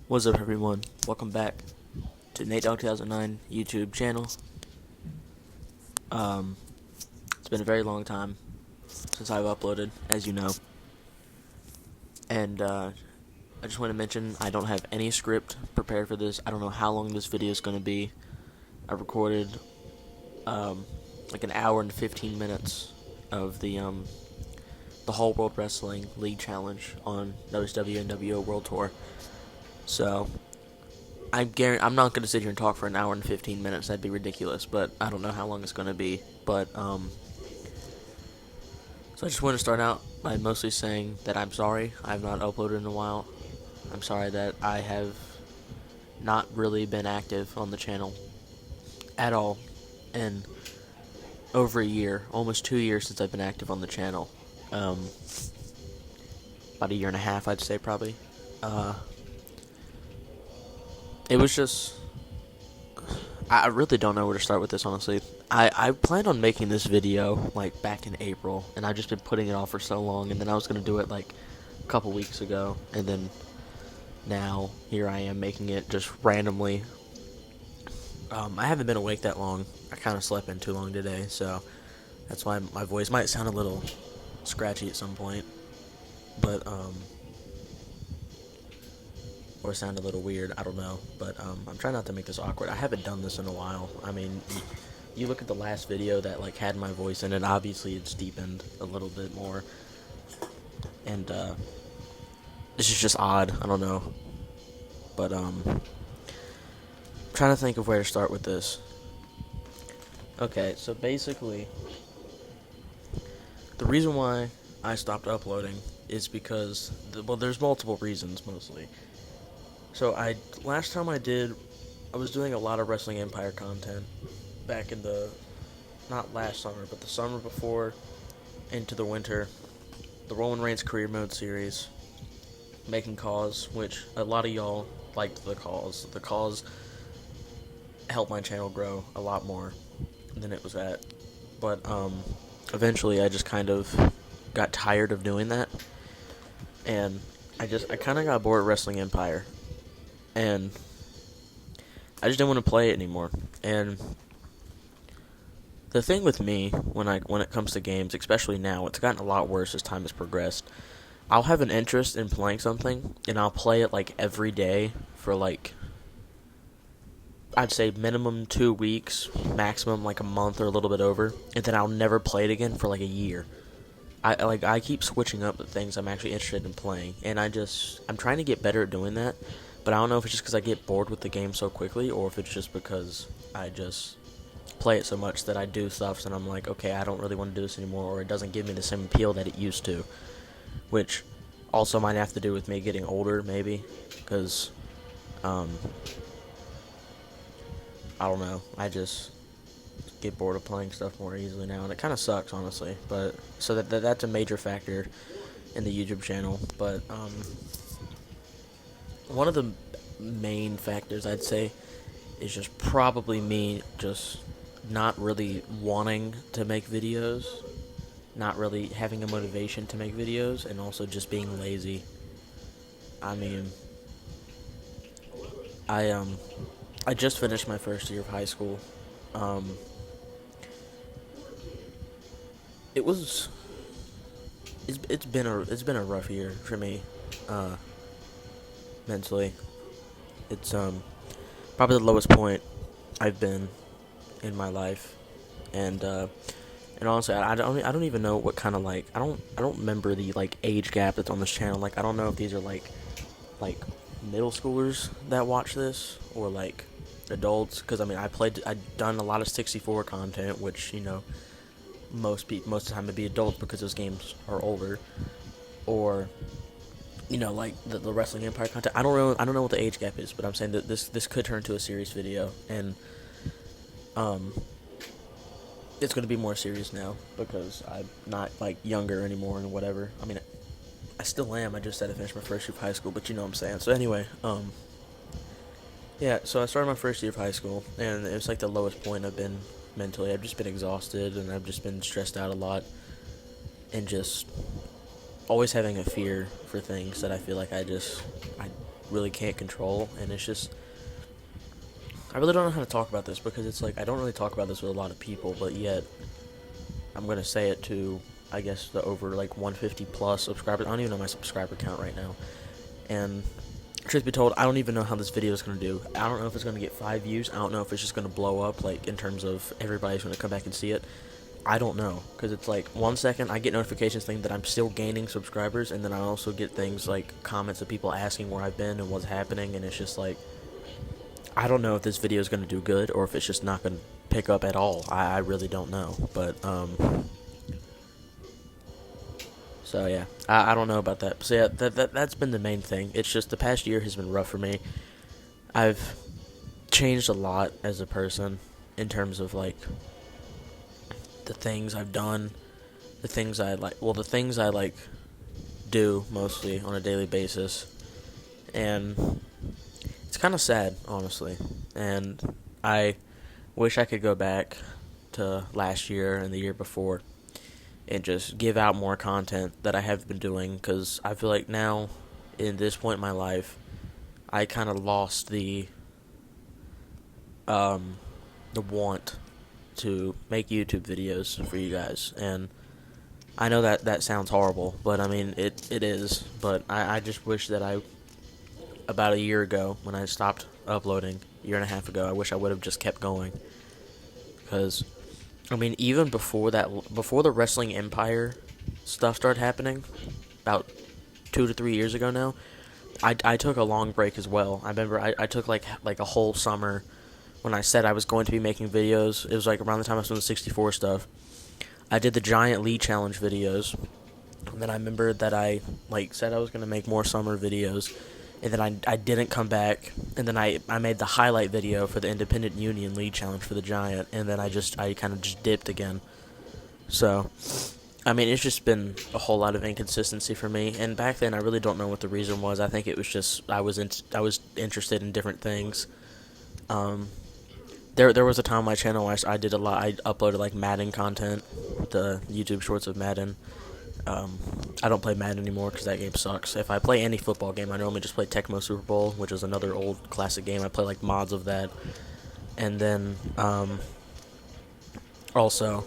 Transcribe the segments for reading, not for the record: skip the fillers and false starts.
What's up, everyone? Welcome back to Nate Dog 2009 YouTube channel. It's been a very long time since I've uploaded, as you know. And I just want to mention I don't have any script prepared for this. I don't know how long this video is going to be. I recorded like an hour and 15 minutes of the Whole World Wrestling League Challenge on WCW and NWO World Tour. So I'm not going to sit here and talk for an hour and 15 minutes. That'd be ridiculous, but I don't know how long it's going to be. But, so I just want to start out by mostly saying that I'm sorry I've not uploaded in a while. I'm sorry that I have not really been active on the channel at all in over a year, almost 2 years since I've been active on the channel. About a year and a half, I'd say, probably. It was just, I really don't know where to start with this, honestly. I planned on making this video, like, back in April, and I've just been putting it off for so long, and then I was going to do it, like, a couple weeks ago, and then now, here I am making it just randomly. I haven't been awake that long. I kind of slept in too long today, so that's why my voice might sound a little scratchy at some point, but, or sound a little weird, I don't know, but I'm trying not to make this awkward. I haven't done this in a while. I mean, you look at the last video that like had my voice in it, obviously it's deepened a little bit more, and this is just odd, I don't know, but I'm trying to think of where to start with this. Okay, so basically, the reason why I stopped uploading is because, well, there's multiple reasons, mostly. So last time I was doing a lot of Wrestling Empire content back in not last summer, but the summer before, into the winter, the Roman Reigns Career Mode series, Making Cause, which a lot of y'all liked the cause. The cause helped my channel grow a lot more than it was at, but eventually I just kind of got tired of doing that, and I kind of got bored of Wrestling Empire. And I just didn't want to play it anymore. And the thing with me, when it comes to games, especially now, it's gotten a lot worse as time has progressed. I'll have an interest in playing something, and I'll play it like every day for like, I'd say minimum 2 weeks, maximum like a month or a little bit over, and then I'll never play it again for like a year. I keep switching up the things I'm actually interested in playing, and I'm trying to get better at doing that. But I don't know if it's just because I get bored with the game so quickly, or if it's just because I just play it so much that I do stuff and I'm like, okay, I don't really want to do this anymore, or it doesn't give me the same appeal that it used to. Which also might have to do with me getting older, maybe, because, I don't know, I just get bored of playing stuff more easily now, and it kind of sucks, honestly. But, so that's a major factor in the YouTube channel, but, one of the main factors, I'd say, is just probably me just not really wanting to make videos, not really having a motivation to make videos, and also just being lazy. I mean, I just finished my first year of high school. It's been a rough year for me, mentally. It's probably the lowest point I've been in my life, and honestly, I don't even know what kind of, like, I don't remember the like age gap that's on this channel. Like, I don't know if these are like middle schoolers that watch this, or like adults, because I mean I've done a lot of 64 content, which, you know, most of the time it'd be adults because those games are older, or, you know, like the Wrestling Empire content. I don't know what the age gap is, but I'm saying that this could turn into a serious video, and it's going to be more serious now because I'm not like younger anymore and whatever. I mean, I still am. I just had to finish my first year of high school, but you know what I'm saying. So anyway, yeah. So I started my first year of high school, and it was like the lowest point I've been mentally. I've just been exhausted, and I've just been stressed out a lot, and just always having a fear for things that I feel like I really can't control, and it's just, I really don't know how to talk about this because it's like I don't really talk about this with a lot of people, but yet I'm gonna say it to, I guess, the over like 150 plus subscribers. I don't even know my subscriber count right now, and truth be told, I don't even know how this video is gonna do. I don't know if it's gonna get 5 views. I don't know if it's just gonna blow up, like in terms of everybody's gonna come back and see it. I don't know, because it's like 1 second I get notifications saying that I'm still gaining subscribers, and then I also get things like comments of people asking where I've been and what's happening, and it's just like, I don't know if this video is going to do good or if it's just not going to pick up at all. I really don't know, but so yeah, I don't know about that. So yeah, that's been the main thing. It's just the past year has been rough for me. I've changed a lot as a person in terms of like the things I've done, the things I like, well, the things I like do mostly on a daily basis, and it's kind of sad, honestly, and I wish I could go back to last year and the year before and just give out more content that I have been doing, because I feel like now, in this point in my life, I kind of lost the want to make YouTube videos for you guys, and I know that sounds horrible, but I mean, it is, but I just wish that about a year ago, when I stopped uploading, a year and a half ago, I wish I would have just kept going, because, I mean, even before the Wrestling Empire stuff started happening, about 2 to 3 years ago now, I took a long break as well. I remember I took like a whole summer when I said I was going to be making videos. It was like around the time I was doing the 64 stuff. I did the Giant Lee Challenge videos, and then I remember that I like said I was going to make more summer videos, and then I didn't come back, and then I made the highlight video for the Independent Union League Challenge for the Giant, and then I kind of just dipped again. So, I mean, it's just been a whole lot of inconsistency for me, and back then I really don't know what the reason was. I think it was just I was interested in different things. There was a time on my channel where I did a lot. I uploaded like Madden content, the YouTube shorts of Madden. I don't play Madden anymore because that game sucks. If I play any football game, I normally just play Tecmo Super Bowl, which is another old classic game. I play like mods of that, and then also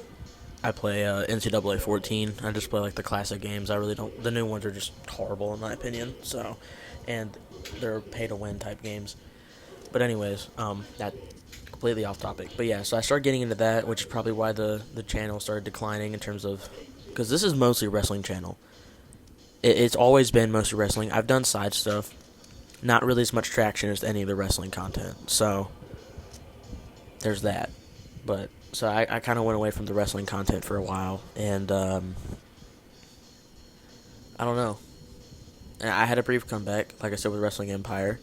I play NCAA 14. I just play like the classic games. I really don't. The new ones are just horrible in my opinion. So, and they're pay to win type games. But anyways, that completely off topic. But yeah, so I started getting into that, which is probably why the channel started declining in terms of, because this is mostly a wrestling channel. It's always been mostly wrestling. I've done side stuff, not really as much traction as any of the wrestling content. So there's that. But so I kind of went away from the wrestling content for a while, and I don't know. I had a brief comeback, like I said, with Wrestling Empire,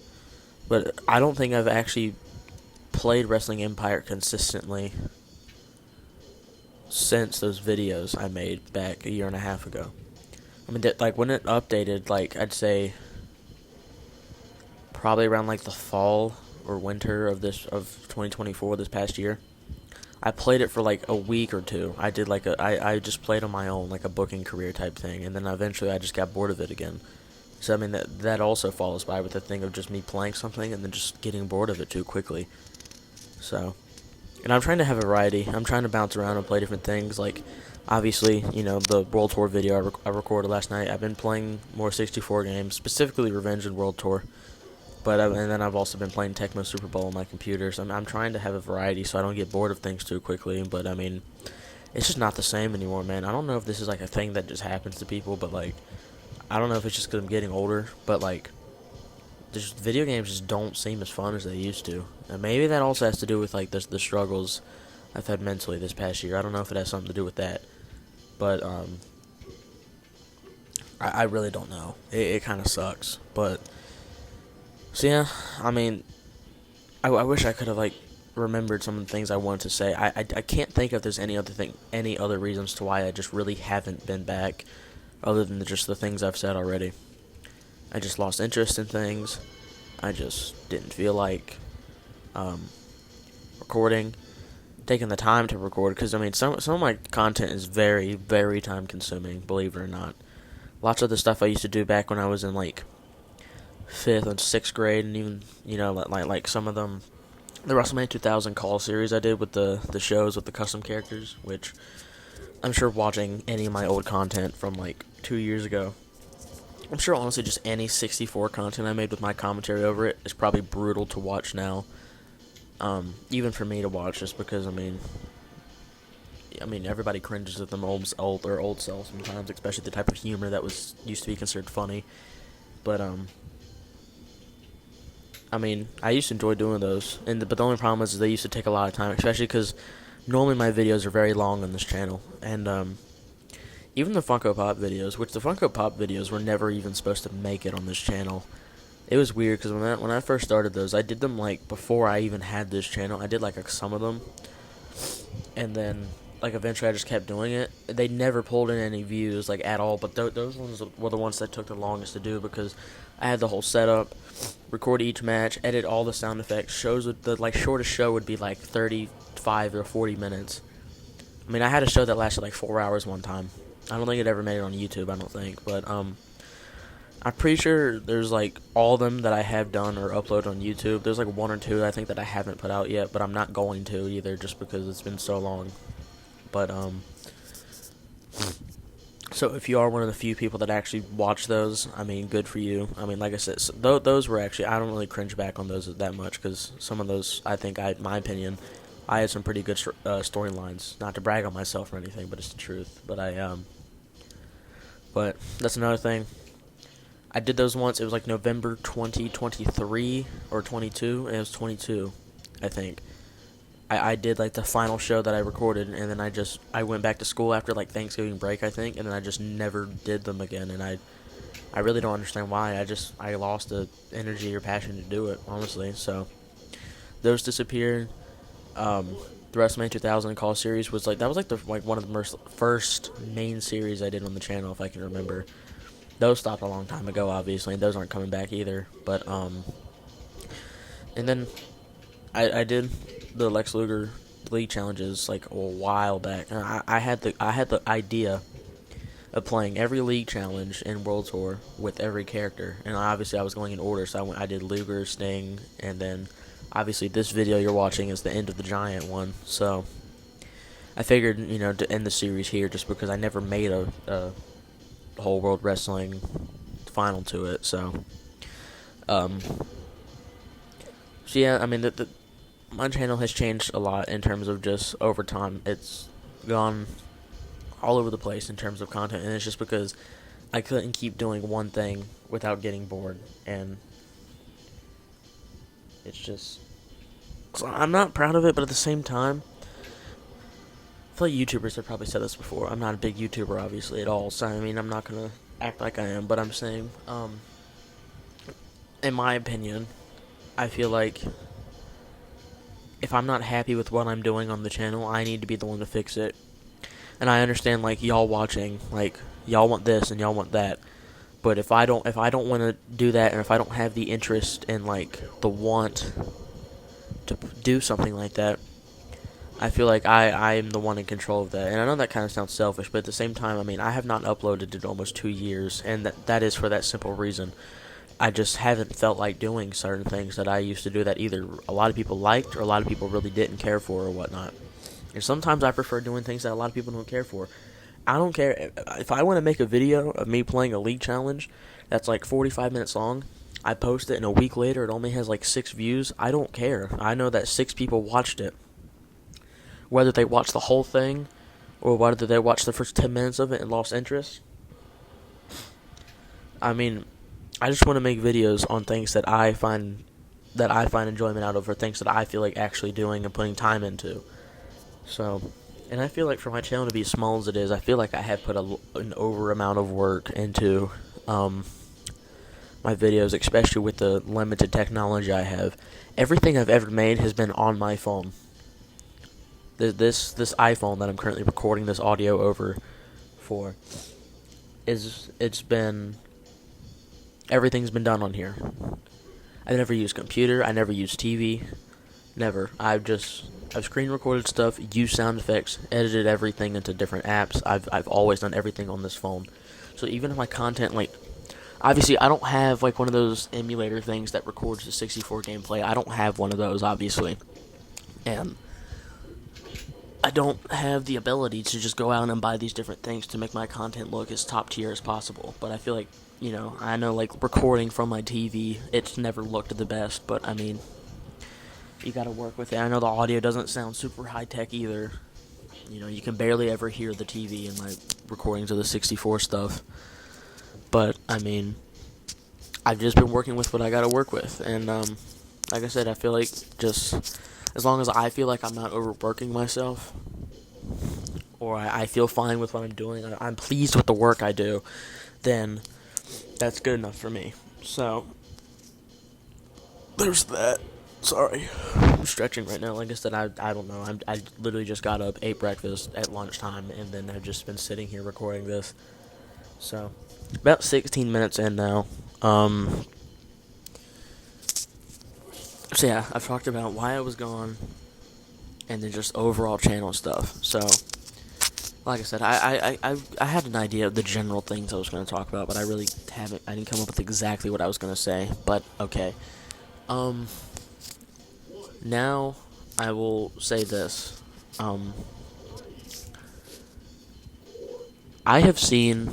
but I don't think I've actually played Wrestling Empire consistently since those videos I made back a year and a half ago. I mean, like when it updated, like I'd say probably around like the fall or winter of 2024, this past year. I played it for like a week or two. I did like I just played on my own, like a booking career type thing, and then eventually I just got bored of it again. So I mean that also follows by with the thing of just me playing something and then just getting bored of it too quickly. So, and I'm trying to have a variety. I'm trying to bounce around and play different things. Like, obviously, you know, the World Tour video I recorded last night. I've been playing more 64 games, specifically Revenge and World Tour. But and then I've also been playing Tecmo Super Bowl on my computer. So I'm trying to have a variety so I don't get bored of things too quickly. But I mean, it's just not the same anymore, man. I don't know if this is like a thing that just happens to people, but like, I don't know if it's just because I'm getting older, but like, just video games just don't seem as fun as they used to. And maybe that also has to do with like the struggles I've had mentally this past year. I don't know if it has something to do with that, but I really don't know. It kind of sucks, but so yeah. I mean, I wish I could have like remembered some of the things I wanted to say. I can't think if there's any other reasons to why I just really haven't been back, other than just the things I've said already. I just lost interest in things. I just didn't feel like recording, taking the time to record, because I mean some of my content is very, very time consuming, believe it or not. Lots of the stuff I used to do back when I was in like fifth and sixth grade, and even like some of them, the WrestleMania 2000 call series I did with the shows with the custom characters, which I'm sure watching any of my old content from like 2 years ago, I'm sure honestly just any 64 content I made with my commentary over it is probably brutal to watch now. Even for me to watch, just because I mean, everybody cringes at them old self sometimes, especially the type of humor that was used to be considered funny. But I mean, I used to enjoy doing those, but the only problem is they used to take a lot of time, especially because normally my videos are very long on this channel, and even the Funko Pop videos, which the Funko Pop videos were never even supposed to make it on this channel. It was weird because when I first started those, I did them like before I even had this channel. I did like some of them, and then like eventually I just kept doing it. They never pulled in any views like at all, but those ones were the ones that took the longest to do because I had the whole setup, record each match, edit all the sound effects. The like shortest show would be like 35 or 40 minutes. I mean, I had a show that lasted like 4 hours one time. I don't think it ever made it on YouTube. I don't think, but I'm pretty sure there's like all of them that I have done or uploaded on YouTube. There's like one or two I think that I haven't put out yet, but I'm not going to either just because it's been so long. But so if you are one of the few people that actually watch those, I mean, good for you. I mean, like I said, those were actually, I don't really cringe back on those that much because some of those, I think, my opinion, I had some pretty good storylines. Not to brag on myself or anything, but it's the truth. But that's another thing. I did those once. It was like November 2023 or 22, and it was 22, I think. I did like the final show that I recorded, and then I went back to school after like Thanksgiving break, I think, and then I just never did them again, and I really don't understand why. I lost the energy or passion to do it, honestly. So those disappeared. The WrestleMania 2000 call series was like one of the first main series I did on the channel, if I can remember. Those stopped a long time ago, obviously, and those aren't coming back either. But and then I did the Lex Luger League challenges like a while back. And I had the idea of playing every League challenge in World Tour with every character, and obviously I was going in order. So I did Luger, Sting, and then obviously this video you're watching is the End of the Giant one. So I figured to end the series here just because I never made a whole World Wrestling final to it. So yeah, I mean my channel has changed a lot in terms of just over time. It's gone all over the place in terms of content, and it's just because I couldn't keep doing one thing without getting bored, and it's just, so I'm not proud of it, but at the same time, I feel like YouTubers have probably said this before. I'm not a big YouTuber, obviously, at all, so I mean, I'm not gonna act like I am, but I'm saying, in my opinion, I feel like if I'm not happy with what I'm doing on the channel, I need to be the one to fix it. And I understand, like, y'all watching, like, y'all want this and y'all want that. But if I don't want to do that, and if I don't have the interest and, like, the want to do something like that, I feel like I am the one in control of that. And I know that kind of sounds selfish, but at the same time, I mean, I have not uploaded in almost 2 years, and that is for that simple reason. I just haven't felt like doing certain things that I used to do that either a lot of people liked or a lot of people really didn't care for or whatnot. And sometimes I prefer doing things that a lot of people don't care for. I don't care. If I want to make a video of me playing a League challenge that's like 45 minutes long, I post it, and a week later it only has like 6 views, I don't care. I know that 6 people watched it. Whether they watched the whole thing or whether they watched the first 10 minutes of it and lost interest. I mean, I just want to make videos on things that I find enjoyment out of, or things that I feel like actually doing and putting time into. So, and I feel like for my channel to be as small as it is, I feel like I have put an over amount of work into my videos, especially with the limited technology I have. Everything I've ever made has been on my phone. This iPhone that I'm currently recording this audio over for everything's been done on here. I've never used computer, I never used TV, never. I've screen recorded stuff, used sound effects, edited everything into different apps. I've always done everything on this phone. So even if my content, like, obviously, I don't have like one of those emulator things that records the 64 gameplay. I don't have one of those, obviously, and I don't have the ability to just go out and buy these different things to make my content look as top tier as possible. But I feel like, I know like recording from my TV, it's never looked the best, but I mean, you gotta work with it. I know the audio doesn't sound super high tech either. You can barely ever hear the TV in my recordings of the 64 stuff. But, I mean, I've just been working with what I gotta work with. And, like I said, I feel like just as long as I feel like I'm not overworking myself, or I feel fine with what I'm doing, I'm pleased with the work I do, then that's good enough for me. So, there's that. Sorry. I'm stretching right now. Like I said, I don't know. I literally just got up, ate breakfast at lunchtime, and then I've just been sitting here recording this. So, about 16 minutes in now. So yeah, I've talked about why I was gone, and then just overall channel stuff. So, like I said, I had an idea of the general things I was going to talk about, but I really haven't. I didn't come up with exactly what I was going to say. But okay. Now I will say this. I have seen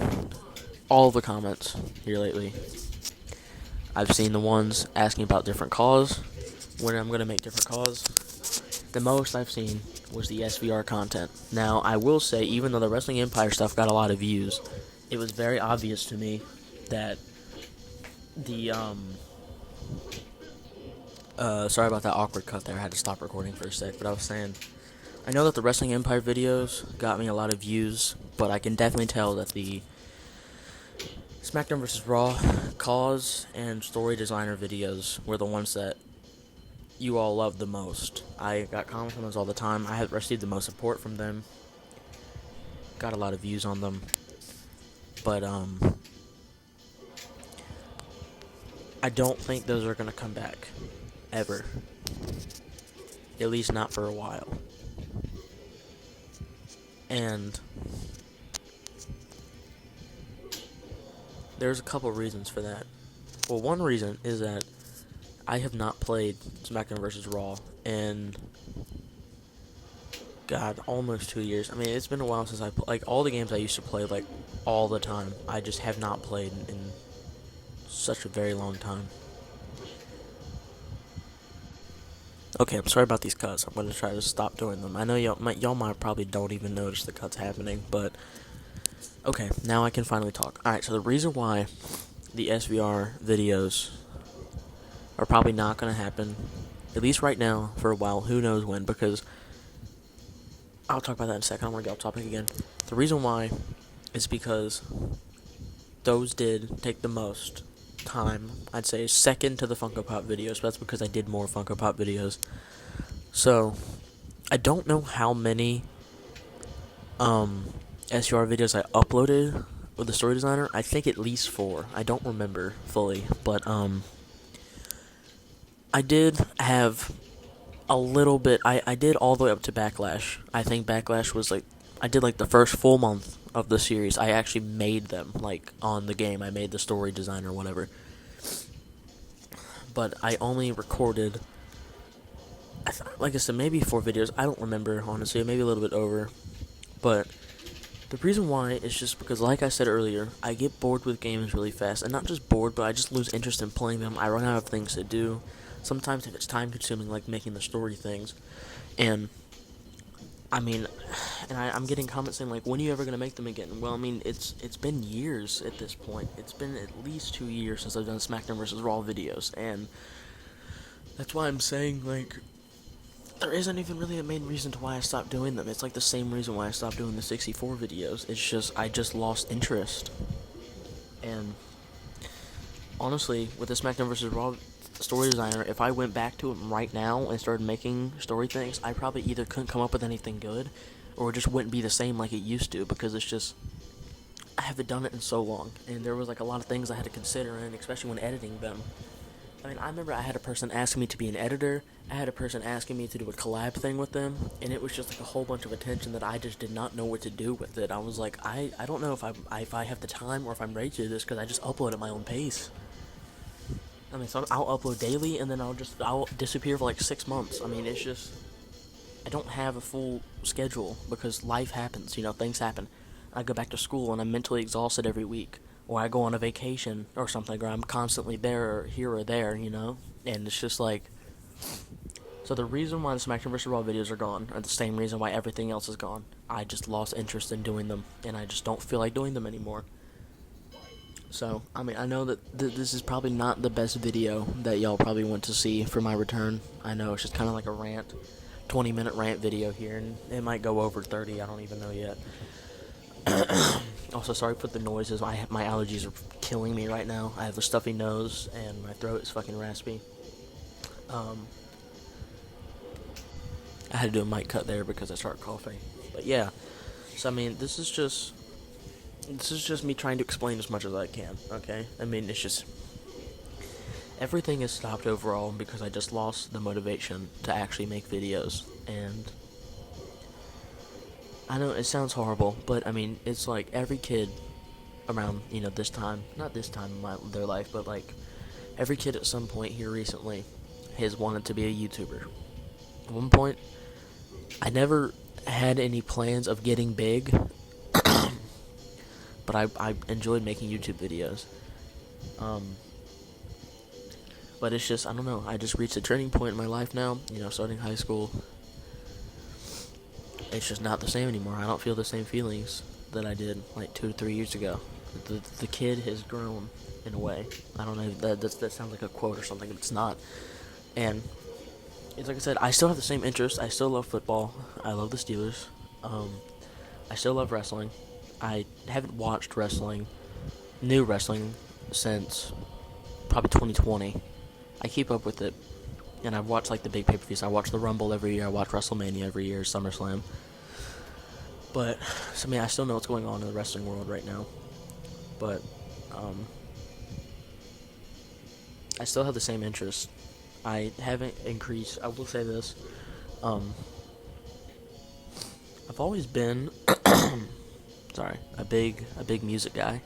all the comments here lately. I've seen the ones asking about different cause, when I'm going to make different cause. The most I've seen was the SVR content. Now, I will say, even though the Wrestling Empire stuff got a lot of views, it was very obvious to me that the, sorry about that awkward cut there. I had to stop recording for a sec, but I was saying, I know that the Wrestling Empire videos got me a lot of views, but I can definitely tell that the SmackDown vs. Raw cause and story designer videos were the ones that you all loved the most. I got comments on those all the time. I have received the most support from them. Got a lot of views on them. But, I don't think those are going to come back. Ever. At least not for a while. And there's a couple reasons for that. Well, one reason is that I have not played SmackDown vs. Raw in, God, almost 2 years. I mean, it's been a while since like, all the games I used to play, like, all the time, I just have not played in such a very long time. Okay, I'm sorry about these cuts. I'm going to try to stop doing them. I know y'all might probably don't even notice the cuts happening, but okay, now I can finally talk. Alright, so the reason why the SVR videos are probably not going to happen, at least right now, for a while, who knows when, because I'll talk about that in a second. I don't want to get off topic again. The reason why is because those did take the most time. I'd say second to the Funko Pop videos, but that's because I did more Funko Pop videos. So, I don't know how many SVR videos I uploaded with the story designer. I think at least 4. I don't remember fully, but I did have a little bit. I did all the way up to Backlash. I think Backlash was like, I did like the first full month of the series. I actually made them, like, on the game. I made the story design or whatever. But I only recorded, like I said, maybe 4 videos. I don't remember, honestly. Maybe a little bit over. But the reason why is just because, like I said earlier, I get bored with games really fast. And not just bored, but I just lose interest in playing them. I run out of things to do. Sometimes if it's time-consuming, like making the story things. And I mean, and I'm getting comments saying, like, when are you ever going to make them again? Well, I mean, it's been years at this point. It's been at least 2 years since I've done SmackDown vs. Raw videos, and that's why I'm saying, like, there isn't even really a main reason to why I stopped doing them. It's like the same reason why I stopped doing the 64 videos. It's just, I just lost interest. And honestly, with the SmackDown vs. Raw story designer, if I went back to it right now and started making story things, I probably either couldn't come up with anything good, or it just wouldn't be the same like it used to, because it's just, I haven't done it in so long, and there was like a lot of things I had to consider, and especially when editing them, I mean, I remember I had a person asking me to be an editor. I had a person asking me to do a collab thing with them, and it was just like a whole bunch of attention that I just did not know what to do with it. I was like, I don't know if I have the time or if I'm ready to do this because I just upload at my own pace. I mean, so I'll upload daily and then I'll disappear for like 6 months. I mean, it's just I don't have a full schedule because life happens. Things happen. I go back to school and I'm mentally exhausted every week, or I go on a vacation or something, or I'm constantly there or here or there. And it's just like. So the reason why the SmackDown vs. Raw videos are gone are the same reason why everything else is gone. I just lost interest in doing them, and I just don't feel like doing them anymore. So, I mean, I know that this is probably not the best video that y'all probably want to see for my return. I know, it's just kind of like a rant, 20-minute rant video here, and it might go over 30, I don't even know yet. Also, sorry for the noises, my allergies are killing me right now. I have a stuffy nose, and my throat is fucking raspy. I had to do a mic cut there because I started coughing. But yeah, so I mean, this is just me trying to explain as much as I can, okay? I mean, it's just, everything has stopped overall because I just lost the motivation to actually make videos, and I know it sounds horrible, but I mean, it's like every kid around, this time, not this time in their life, but like, every kid at some point here recently has wanted to be a YouTuber. At one point, I never had any plans of getting big, but I enjoyed making YouTube videos. But it's just, I don't know, I just reached a turning point in my life now, starting high school. It's just not the same anymore. I don't feel the same feelings that I did like 2 to 3 years ago. The kid has grown in a way. I don't know, that sounds like a quote or something, but it's not. And it's like I said, I still have the same interest. I still love football. I love the Steelers. I still love wrestling. I haven't watched new wrestling, since probably 2020. I keep up with it, and I've watched like the big pay-per-views. I watch the Rumble every year. I watch WrestleMania every year, SummerSlam. But so, I mean, I still know what's going on in the wrestling world right now. But I still have the same interest. I haven't increased. I will say this. I've always been a big music guy.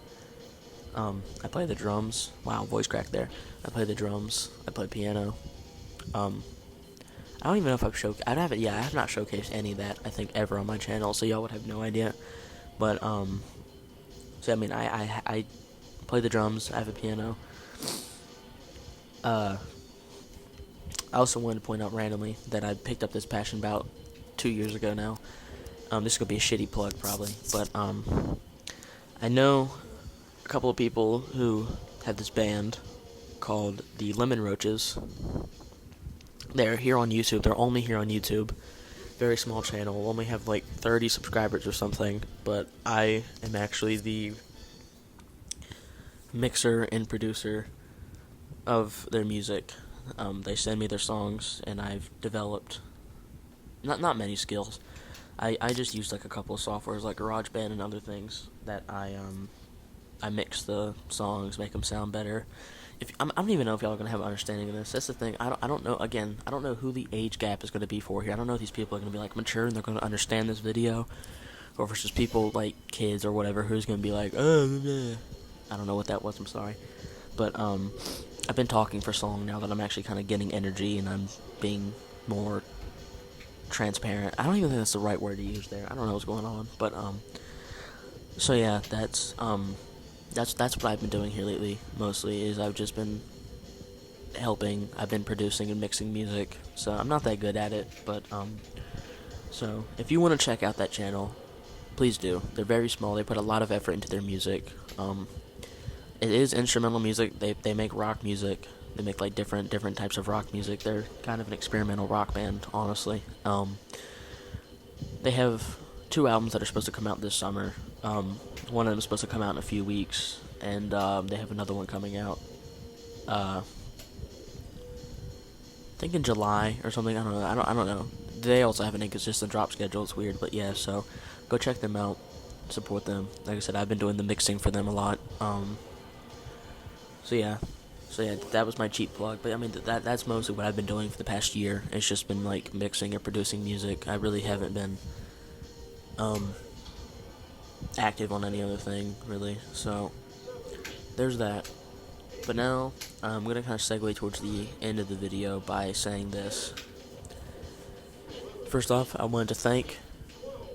I play the drums. Wow, voice crack there. I play the drums. I play piano. I don't even know if I have not showcased any of that, I think, ever on my channel, so y'all would have no idea. But, so I mean, I play the drums. I have a piano. I also wanted to point out randomly that I picked up this passion about 2 years ago now. This is going to be a shitty plug, probably, but, I know a couple of people who have this band called the Lemon Roaches. They're here on YouTube. They're only here on YouTube. Very small channel. Only have like 30 subscribers or something, but I am actually the mixer and producer of their music. They send me their songs, and I've developed not many skills. I just use like a couple of softwares like GarageBand and other things that I mix the songs, make them sound better. I don't even know if y'all are gonna have an understanding of this. That's the thing. I don't know. Again, I don't know who the age gap is gonna be for here. I don't know if these people are gonna be like mature and they're gonna understand this video, or versus people like kids or whatever who's gonna be like, oh, bleh. I don't know what that was. I'm sorry, but I've been talking for so long now that I'm actually kind of getting energy and I'm being more transparent. I don't even think that's the right word to use there. I don't know what's going on, but so yeah, that's what I've been doing here lately. Mostly is I've just been helping. I've been producing and mixing music, so I'm not that good at it, but so if you want to check out that channel, please do. They're very small. They put a lot of effort into their music. It is instrumental music. They make rock music. They make like different types of rock music. They're kind of an experimental rock band, honestly. They have 2 albums that are supposed to come out this summer. One of them is supposed to come out in a few weeks, and they have another one coming out. I think in July or something. I don't know. I don't know. They also have an inconsistent drop schedule. It's weird, but yeah. So go check them out. Support them. Like I said, I've been doing the mixing for them a lot. So yeah. So yeah, that was my cheap plug. But I mean, that's mostly what I've been doing for the past year. It's just been like mixing and producing music. I really haven't been active on any other thing really. So there's that. But now I'm gonna kind of segue towards the end of the video by saying this. First off, I wanted to thank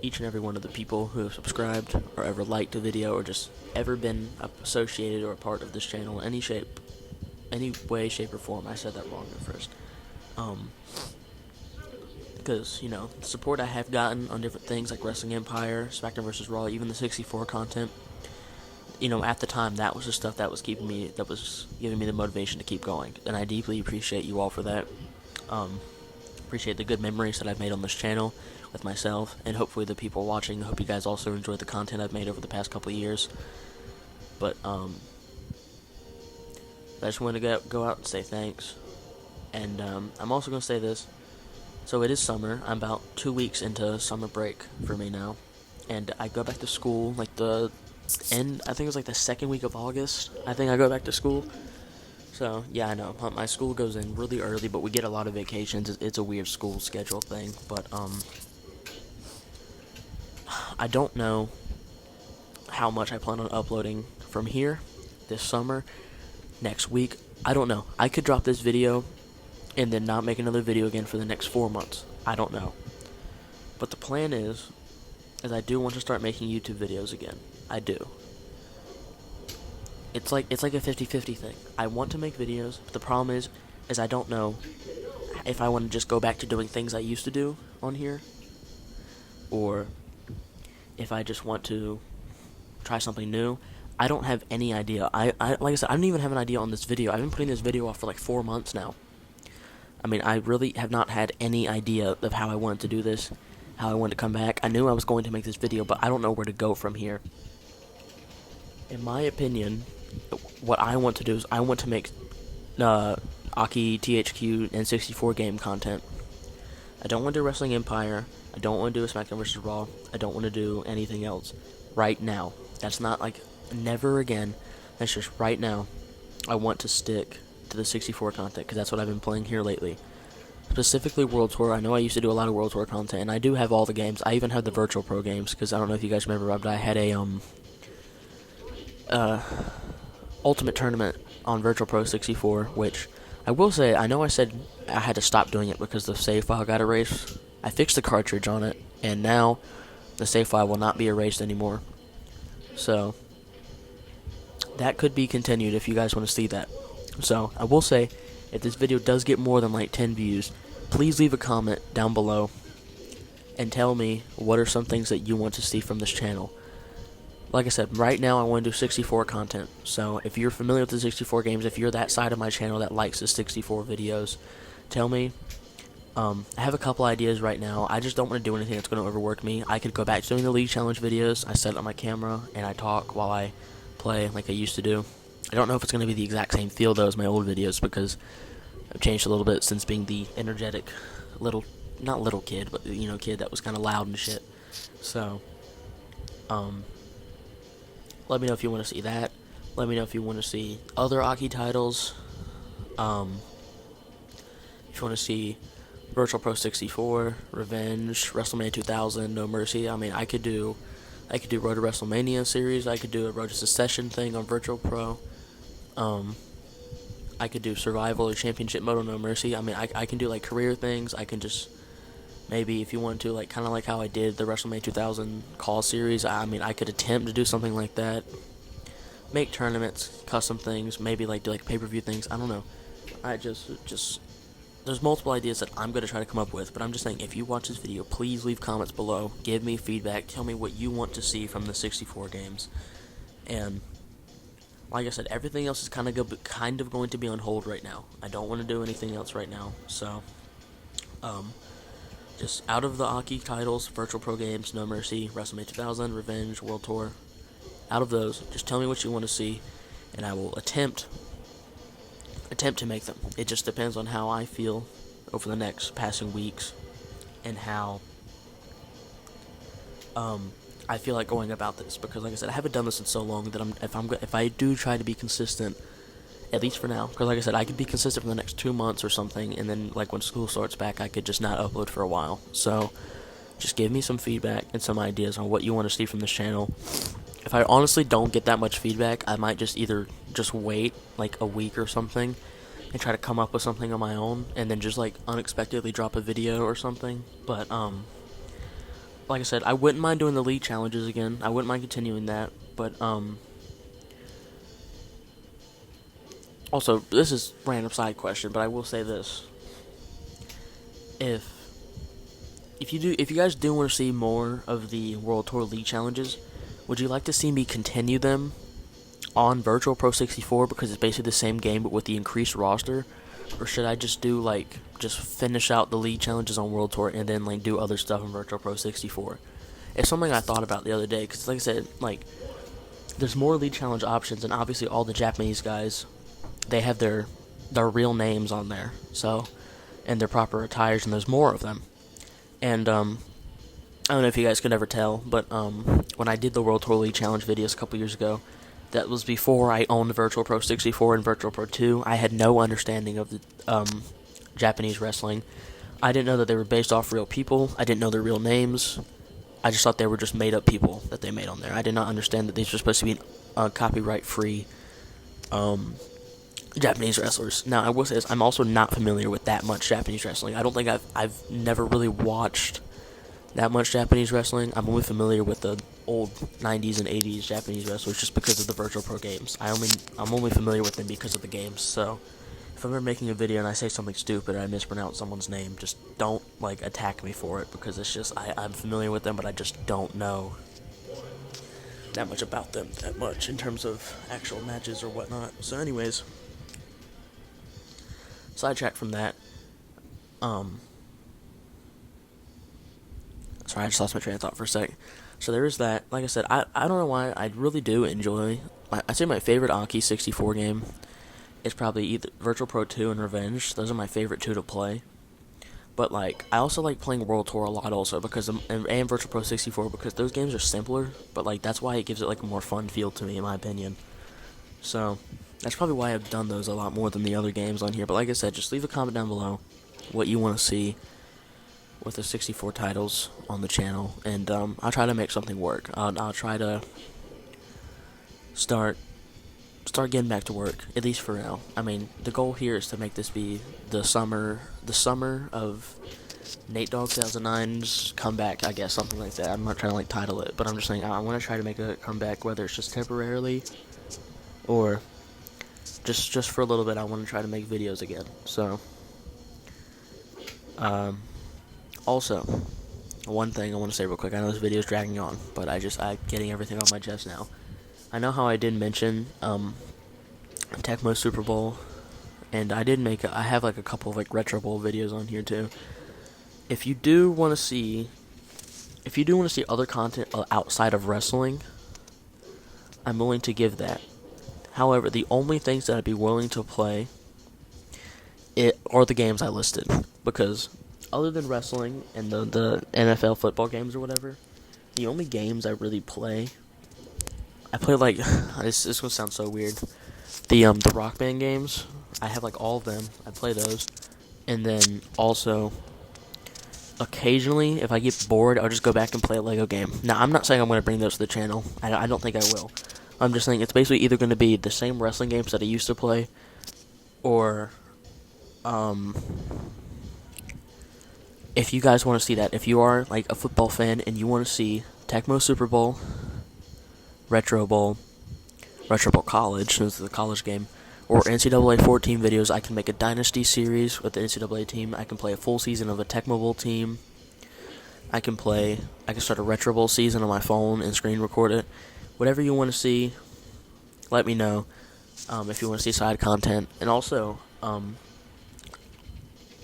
each and every one of the people who have subscribed or ever liked a video or just ever been associated or a part of this channel in any shape, any way, shape, or form. I said that wrong at first. Because, you know, the support I have gotten on different things like Wrestling Empire, SmackDown vs. Raw, even the 64 content, you know, at the time, that was the stuff that was giving me the motivation to keep going. And I deeply appreciate you all for that. Appreciate the good memories that I've made on this channel with myself, and hopefully the people watching. I hope you guys also enjoyed the content I've made over the past couple of years. But I just wanted to go out and say thanks. And I'm also going to say this. So it is summer. I'm about 2 weeks into summer break for me now. And I go back to school like I think it was like the second week of August. I think I go back to school. So, yeah, I know. My school goes in really early, but we get a lot of vacations. It's a weird school schedule thing. But, I don't know how much I plan on uploading from here this summer, next week. I don't know. I could drop this video and then not make another video again for the next 4 months. I don't know. But the plan is I do want to start making YouTube videos again. I do. It's like a 50-50 thing. I want to make videos, but the problem is I don't know if I want to just go back to doing things I used to do on here, or if I just want to try something new. I don't have any idea. Like I said, I don't even have an idea on this video. I've been putting this video off for like 4 months now. I mean, I really have not had any idea of how I wanted to do this, how I wanted to come back. I knew I was going to make this video, but I don't know where to go from here. In my opinion, what I want to do is I want to make Aki, THQ, and 64 game content. I don't want to do Wrestling Empire. I don't want to do a SmackDown vs. Raw. I don't want to do anything else right now. That's not like never again. That's just right now. I want to stick to the 64 content because that's what I've been playing here lately. Specifically World Tour. I know I used to do a lot of World Tour content, and I do have all the games. I even have the Virtual Pro games because I don't know if you guys remember, but I had a Ultimate Tournament on Virtual Pro 64, which I will say, I know I said I had to stop doing it because the save file got erased. I fixed the cartridge on it, and now the save file will not be erased anymore. So that could be continued if you guys want to see that. So I will say, if this video does get more than like 10 views, please leave a comment down below and tell me what are some things that you want to see from this channel. Like I said, right now I want to do 64 content. So if you're familiar with the 64 games, if you're that side of my channel that likes the 64 videos, tell me. I have a couple ideas right now. I just don't want to do anything that's going to overwork me. I could go back to doing the League Challenge videos. I set up my camera and I talk while I play like I used to do. I don't know if it's going to be the exact same feel though as my old videos because I've changed a little bit since being the energetic not little kid, but you know, kid that was kind of loud and shit. So, let me know if you want to see that. Let me know if you want to see other Aki titles. If you want to see Virtual Pro 64, Revenge, WrestleMania 2000, No Mercy. I mean, I could do Road to WrestleMania series. I could do a Road to Secession thing on Virtual Pro. I could do Survival or Championship Mode on No Mercy. I mean, I can do like career things. I can just maybe if you want to, like kind of like how I did the WrestleMania 2000 call series. I mean, I could attempt to do something like that. Make tournaments, custom things, maybe like do like pay-per-view things. I don't know. I just there's multiple ideas that I'm going to try to come up with, but I'm just saying, if you watch this video, please leave comments below, give me feedback, tell me what you want to see from the 64 games, and like I said, everything else is kind of going to be on hold right now. I don't want to do anything else right now, so, just out of the Aki titles, Virtual Pro games, No Mercy, WrestleMania 2000, Revenge, World Tour, out of those, just tell me what you want to see, and I will attempt to make them. It just depends on how I feel over the next passing weeks and how I feel like going about this, because like I said, I haven't done this in so long that if I do try to be consistent at least for now. Because like I said, I could be consistent for the next 2 months or something, and then like when school starts back, I could just not upload for a while. So just give me some feedback and some ideas on what you want to see from this channel. If I honestly don't get that much feedback, I might just either just wait like a week or something and try to come up with something on my own, and then just like unexpectedly drop a video or something. But like I said, I wouldn't mind doing the league challenges again. I wouldn't mind continuing that. But also, this is a random side question, but I will say this: if you guys do want to see more of the World Tour League challenges, would you like to see me continue them on Virtual Pro 64 because it's basically the same game but with the increased roster, or should I just do like just finish out the league challenges on World Tour and then like do other stuff in Virtual Pro 64? It's something I thought about the other day because, like I said, like there's more league challenge options, and obviously all the Japanese guys, they have their real names on there, so, and their proper attires, and there's more of them. And I don't know if you guys could ever tell, but when I did the World Tour League Challenge videos a couple years ago, that was before I owned Virtual Pro 64 and Virtual Pro 2. I had no understanding of the Japanese wrestling. I didn't know that they were based off real people. I didn't know their real names. I just thought they were just made-up people that they made on there. I did not understand that these were supposed to be copyright-free Japanese wrestlers. Now, I will say this, I'm also not familiar with that much Japanese wrestling. I don't think I've never really watched that much Japanese wrestling. I'm only familiar with the old 90s and 80s Japanese wrestlers just because of the Virtual Pro games. I'm only familiar with them because of the games. So if I'm ever making a video and I say something stupid or I mispronounce someone's name, just don't like attack me for it, because it's just I'm familiar with them, but I just don't know that much about them that much in terms of actual matches or whatnot. So anyways, sidetrack from that. Sorry, I just lost my train of thought for a sec. So there is that. Like I said, I don't know why, I really do enjoy. I'd say my favorite Aki 64 game is probably either Virtual Pro 2 and Revenge. Those are my favorite two to play. But like, I also like playing World Tour a lot also because and Virtual Pro 64 because those games are simpler. But like, that's why it gives it like a more fun feel to me, in my opinion. So that's probably why I've done those a lot more than the other games on here. But like I said, just leave a comment down below what you want to see with the 64 titles on the channel, and I'll try to make something work. I'll try to start getting back to work, at least for now. I mean, the goal here is to make this be the summer of Nate Dogg 2009's comeback, I guess, something like that. I'm not trying to like title it, but I'm just saying I want to try to make a comeback, whether it's just temporarily or just for a little bit. I want to try to make videos again. So also, one thing I want to say real quick. I know this video is dragging on, but I'm getting everything off my chest now. I know how I did mention Tecmo Super Bowl, and I have like a couple of like Retro Bowl videos on here too. If you do want to see other content outside of wrestling, I'm willing to give that. However, the only things that I'd be willing to play are the games I listed, because other than wrestling and the NFL football games or whatever, the only games I really play, I play like, this is gonna sound so weird, the Rock Band games, I have like all of them, I play those, and then also, occasionally, if I get bored, I'll just go back and play a Lego game. Now, I'm not saying I'm gonna bring those to the channel, I don't think I will. I'm just saying it's basically either gonna be the same wrestling games that I used to play, or, if you guys want to see that, if you are like a football fan and you want to see Tecmo Super Bowl, Retro Bowl College, since it's the college game, or NCAA 14 videos, I can make a Dynasty series with the NCAA team. I can play a full season of a Tecmo Bowl team. I can start a Retro Bowl season on my phone and screen record it. Whatever you want to see, let me know. If you want to see side content, and also,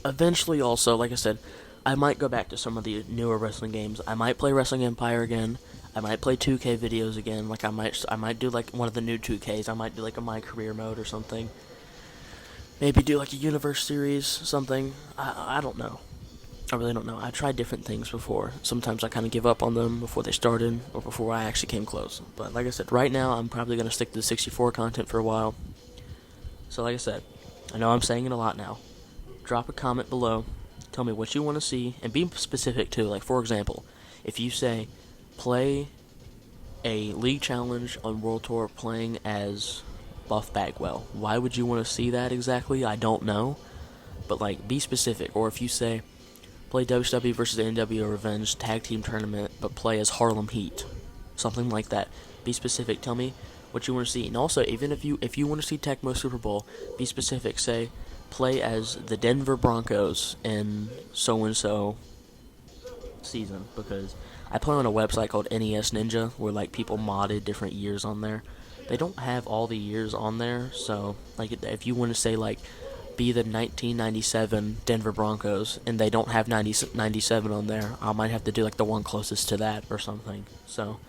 eventually, also, like I said, I might go back to some of the newer wrestling games. I might play Wrestling Empire again. I might play 2K videos again. Like I might do like one of the new 2Ks. I might do like a My Career mode or something. Maybe do like a Universe series, something. I don't know. I really don't know. I tried different things before. Sometimes I kind of give up on them before they started or before I actually came close. But like I said, right now I'm probably going to stick to the 64 content for a while. So like I said, I know I'm saying it a lot now. Drop a comment below. Tell me what you want to see, and be specific too. Like, for example, if you say, play a league challenge on World Tour playing as Buff Bagwell, why would you want to see that exactly? I don't know. But, like, be specific. Or if you say, play WCW versus NWO Revenge tag team tournament, but play as Harlem Heat. Something like that. Be specific. Tell me what you want to see. And also, even if you want to see Tecmo Super Bowl, be specific. Say, play as the Denver Broncos in so and so season, because I play on a website called NES Ninja where like people modded different years on there. They don't have all the years on there, so like if you want to say like be the 1997 Denver Broncos and they don't have 97 on there, I might have to do like the one closest to that or something. So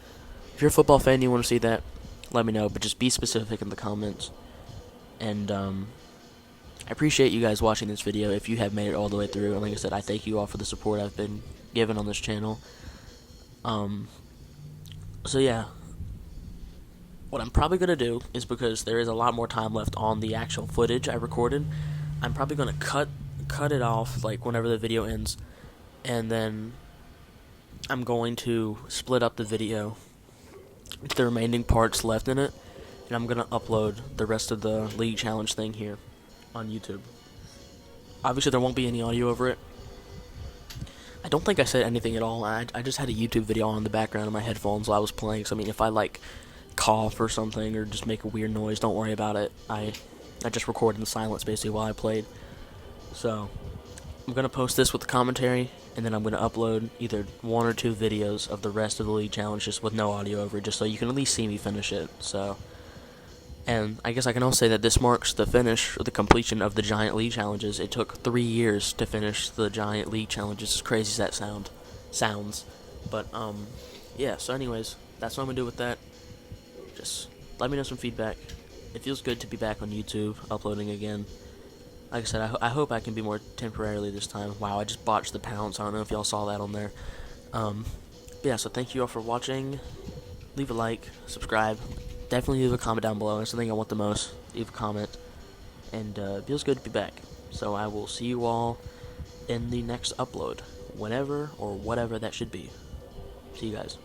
if you're a football fan and you want to see that, let me know, but just be specific in the comments. And I appreciate you guys watching this video if you have made it all the way through. And like I said, I thank you all for the support I've been given on this channel. Um, so yeah, what I'm probably going to do is, because there is a lot more time left on the actual footage I recorded, I'm probably going to cut it off like whenever the video ends, and then I'm going to split up the video into the remaining parts left in it, and I'm going to upload the rest of the League Challenge thing here on YouTube. Obviously there won't be any audio over it. I don't think I said anything at all. I just had a YouTube video on in the background of my headphones while I was playing, so I mean if I like cough or something or just make a weird noise, don't worry about it. I just recorded in silence basically while I played. So I'm gonna post this with the commentary, and then I'm gonna upload either 1 or 2 videos of the rest of the League Challenge just with no audio over it, just so you can at least see me finish it. So, and I guess I can also say that this marks the finish, or the completion of the Giant League Challenges. It took 3 years to finish the Giant League Challenges, as crazy as that sounds. But yeah. So anyways, that's what I'm gonna do with that. Just let me know some feedback. It feels good to be back on YouTube, uploading again. Like I said, I hope I can be more temporarily this time. Wow, I just botched the pounds. I don't know if y'all saw that on there. But yeah, so thank you all for watching. Leave a like, subscribe. Definitely leave a comment down below. That's the thing I want the most. Leave a comment. And it feels good to be back. So I will see you all in the next upload. Whenever or whatever that should be. See you guys.